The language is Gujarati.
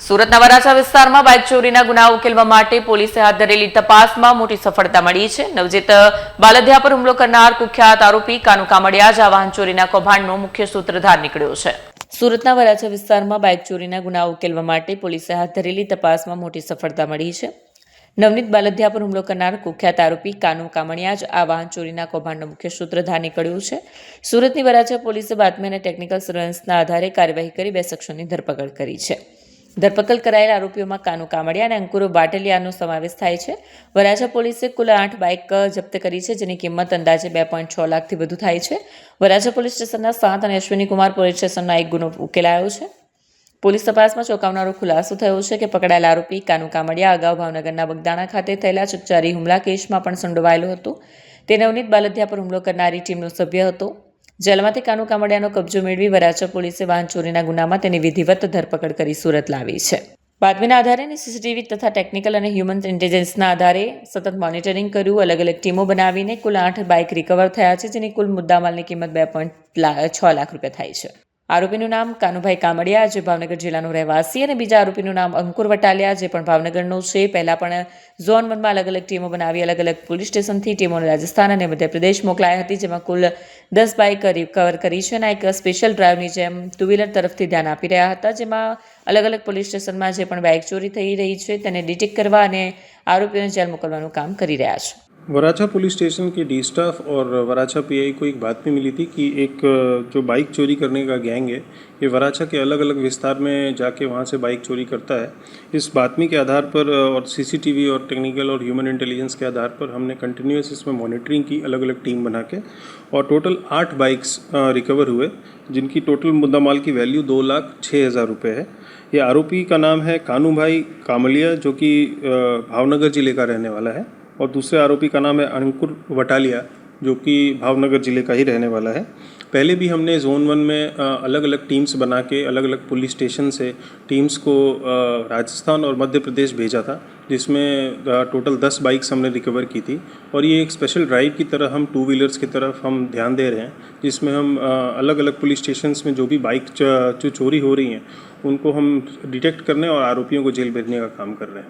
સુરતના વરાછા વિસ્તારમાં બાઇક ચોરીના ગુનાઓ ઉકેલવા માટે પોલીસે હાથ ધરેલી તપાસમાં મોટી સફળતા મળી છે. નવજીત બાલધિયા પર હુમલો કરનાર કુખ્યાત આરોપી કાનુ કામડિયા જ આ વાહન ચોરીના કૌભાંડનો મુખ્ય સૂત્રધાર નીકળ્યો છે. સુરતના વરાછા વિસ્તારમાં બાઇક ચોરીના ગુનાઓ ઉકેલવા માટે પોલીસે હાથ ધરેલી તપાસમાં મોટી સફળતા મળી છે. નવનીત બાલધિયા પર હુમલો કરનાર કુખ્યાત આરોપી કાનુ કામડિયા જ આ વાહન ચોરીના કૌભાંડનો મુખ્ય સૂત્રધાર નીકળ્યું છે. સુરતની વરાછા પોલીસે બાતમી અને ટેકનિકલ સર્વેલન્સના આધારે કાર્યવાહી કરી 2 શખ્સોની ધરપકડ કરી છે. ધરપકડ કરાયેલા આરોપીઓમાં કાનુ કામડિયા અને અંકુર વાટલિયાનો સમાવેશ થાય છે. વરાછા પોલીસે કુલ 8 બાઇક જપ્ત કરી છે, જેની કિંમત અંદાજે 2.6 લાખથી વધુ થાય છે. વરાછા પોલીસ સ્ટેશનના 7 અને અશ્વિની કુમાર પોલીસ સ્ટેશનના 1 ગુનો ઉકેલાયો છે. પોલીસ તપાસમાં ચોંકાવનારો ખુલાસો થયો છે કે પકડાયેલા આરોપી કાનુ કામડિયા અગાઉ ભાવનગરના બગદાણા ખાતે થયેલા ચકચારી હુમલા કેસમાં પણ સંડોવાયેલો હતો. તે નવનીત બાલધિયા પર હુમલો કરનારી ટીમનો સભ્ય હતો. જેલમાંથી કાનુ કામડિયાનો કબજો મેળવી વરાછા પોલીસે વાહન ચોરીના ગુનામાં તેની વિધિવત ધરપકડ કરી સુરત લાવી છે. બાતમીના આધારે સીસીટીવી તથા ટેકનિકલ અને હ્યુમન ઇન્ટેલિજન્સના આધારે સતત મોનિટરિંગ કર્યું. અલગ અલગ ટીમો બનાવીને કુલ 8 બાઇક રિકવર થયા છે, જેની કુલ મુદ્દામાલની કિંમત 2.6 લાખ રૂપિયા થાય છે. આરોપીનું નામ કાનુભાઈ કામડિયા, જે ભાવનગર જિલ્લાનો રહેવાસી, અને બીજા આરોપીનું નામ અંકુર વટાલિયા, જે પણ ભાવનગરનો છે. પહેલા પણ ઝોન 1માં અલગ અલગ ટીમો બનાવી અલગ અલગ પોલીસ સ્ટેશનથી ટીમોને રાજસ્થાન અને મધ્યપ્રદેશ મોકલાઈ હતી, જેમાં કુલ 10 બાઇક રિકવર કરી છે. અને એક સ્પેશિયલ ડ્રાઈવની જેમ 2 વ્હીલર તરફથી ધ્યાન આપી રહ્યા હતા, જેમાં અલગ અલગ પોલીસ સ્ટેશનમાં જે પણ બાઇક ચોરી થઈ રહી છે તેને ડિટેક્ટ કરવા અને આરોપીઓને જેલ મોકલવાનું કામ કરી રહ્યા છે. वराछा पुलिस स्टेशन के डी स्टाफ और वराछा पीआई को एक बात में मिली थी कि एक जो बाइक चोरी करने का गैंग है ये वराछा के अलग अलग विस्तार में जाके वहाँ से बाइक चोरी करता है. इस बातमी के आधार पर और सीसीटीवी और टेक्निकल और ह्यूमन इंटेलिजेंस के आधार पर हमने कंटिन्यूस इसमें मॉनिटरिंग की अलग अलग टीम बना के, और टोटल 8 बाइक्स रिकवर हुए, जिनकी टोटल मुद्दा माल की वैल्यू 2,06,000 रुपये है. ये आरोपी का नाम है कानूभाई कामलिया, जो कि भावनगर ज़िले का रहने वाला है, और दूसरे आरोपी का नाम है अंकुर वटालिया, जो कि भावनगर ज़िले का ही रहने वाला है. पहले भी हमने ज़ोन 1 में अलग अलग टीम्स बना के अलग अलग पुलिस स्टेशन से टीम्स को राजस्थान और मध्य प्रदेश भेजा था, जिसमें टोटल 10 बाइक्स हमने रिकवर की थी. और ये एक स्पेशल ड्राइव की तरह हम 2 व्हीलर्स की तरफ हम ध्यान दे रहे हैं, जिसमें हम अलग अलग पुलिस स्टेशंस में जो भी बाइक जो चोरी हो रही हैं उनको हम डिटेक्ट करने और आरोपियों को जेल भेजने का काम कर रहे हैं.